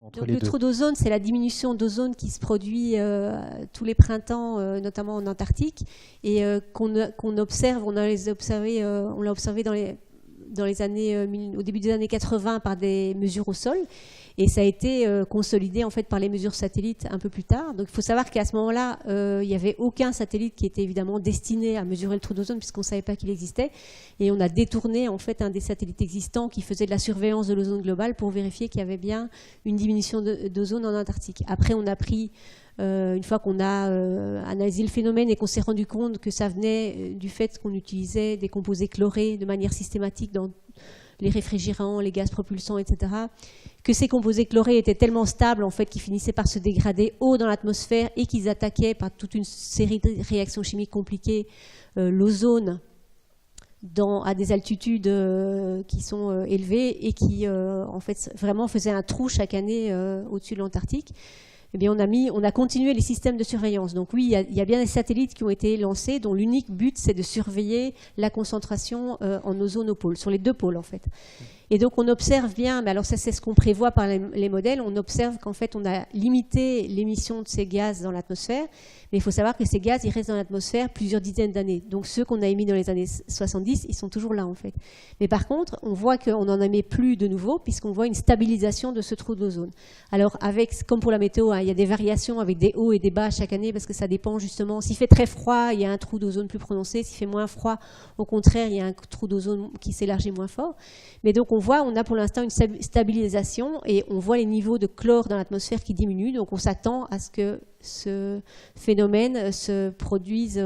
Donc le trou d'ozone, c'est la diminution d'ozone qui se produit tous les printemps, notamment en Antarctique, et qu'on observe, on l'a observé dans les années, au début des années 80 par des mesures au sol, et ça a été consolidé en fait par les mesures satellites un peu plus tard. Donc il faut savoir qu'à ce moment-là, il n'y avait aucun satellite qui était évidemment destiné à mesurer le trou d'ozone puisqu'on ne savait pas qu'il existait, et on a détourné en fait un des satellites existants qui faisait de la surveillance de l'ozone global pour vérifier qu'il y avait bien une diminution d'ozone en Antarctique. Après, on a pris une fois qu'on a analysé le phénomène et qu'on s'est rendu compte que ça venait du fait qu'on utilisait des composés chlorés de manière systématique dans les réfrigérants, les gaz propulsants, etc., que ces composés chlorés étaient tellement stables en fait, qu'ils finissaient par se dégrader haut dans l'atmosphère et qu'ils attaquaient par toute une série de réactions chimiques compliquées l'ozone à des altitudes qui sont élevées et qui en fait, vraiment faisaient un trou chaque année au-dessus de l'Antarctique. Eh bien, on a continué les systèmes de surveillance. Donc oui, il y a bien des satellites qui ont été lancés dont l'unique but, c'est de surveiller la concentration en ozone au pôle, sur les deux pôles en fait. Et donc on observe bien, mais alors ça c'est ce qu'on prévoit par les modèles, on observe qu'en fait on a limité l'émission de ces gaz dans l'atmosphère, mais il faut savoir que ces gaz ils restent dans l'atmosphère plusieurs dizaines d'années. Donc ceux qu'on a émis dans les années 70, ils sont toujours là en fait. Mais par contre, on voit qu'on n'en émet plus de nouveau puisqu'on voit une stabilisation de ce trou d'ozone. Alors comme pour la météo, il y a des variations avec des hauts et des bas chaque année parce que ça dépend justement. S'il fait très froid, il y a un trou d'ozone plus prononcé. S'il fait moins froid, au contraire, il y a un trou d'ozone qui s'élargit moins fort. Mais donc on a pour l'instant une stabilisation et on voit les niveaux de chlore dans l'atmosphère qui diminuent. Donc on s'attend à ce que ce phénomène se produise,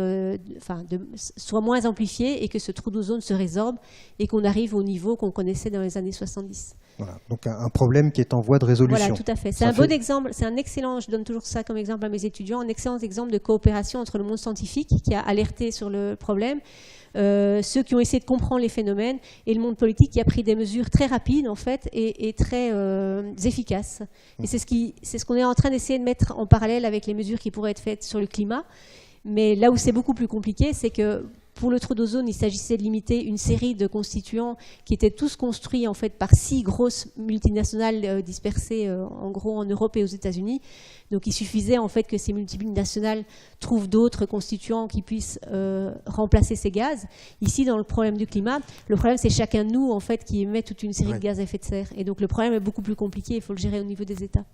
soit moins amplifié et que ce trou d'ozone se résorbe et qu'on arrive au niveau qu'on connaissait dans les années 70. Voilà, donc un problème qui est en voie de résolution. Voilà, tout à fait. C'est un bon exemple, c'est un excellent, je donne toujours ça comme exemple à mes étudiants, un excellent exemple de coopération entre le monde scientifique qui a alerté sur le problème, ceux qui ont essayé de comprendre les phénomènes et le monde politique qui a pris des mesures très rapides en fait et très efficaces. Et c'est ce qu'on est en train d'essayer de mettre en parallèle avec les mesures qui pourraient être faites sur le climat. Mais là où c'est beaucoup plus compliqué, c'est que pour le trou d'ozone, il s'agissait de limiter une série de constituants qui étaient tous construits en fait par 6 grosses multinationales dispersées en gros en Europe et aux États-Unis. Donc il suffisait en fait que ces multinationales trouvent d'autres constituants qui puissent remplacer ces gaz. Ici, dans le problème du climat, le problème c'est chacun de nous en fait qui émet toute une série de gaz à effet de serre. Et donc le problème est beaucoup plus compliqué, il faut le gérer au niveau des États.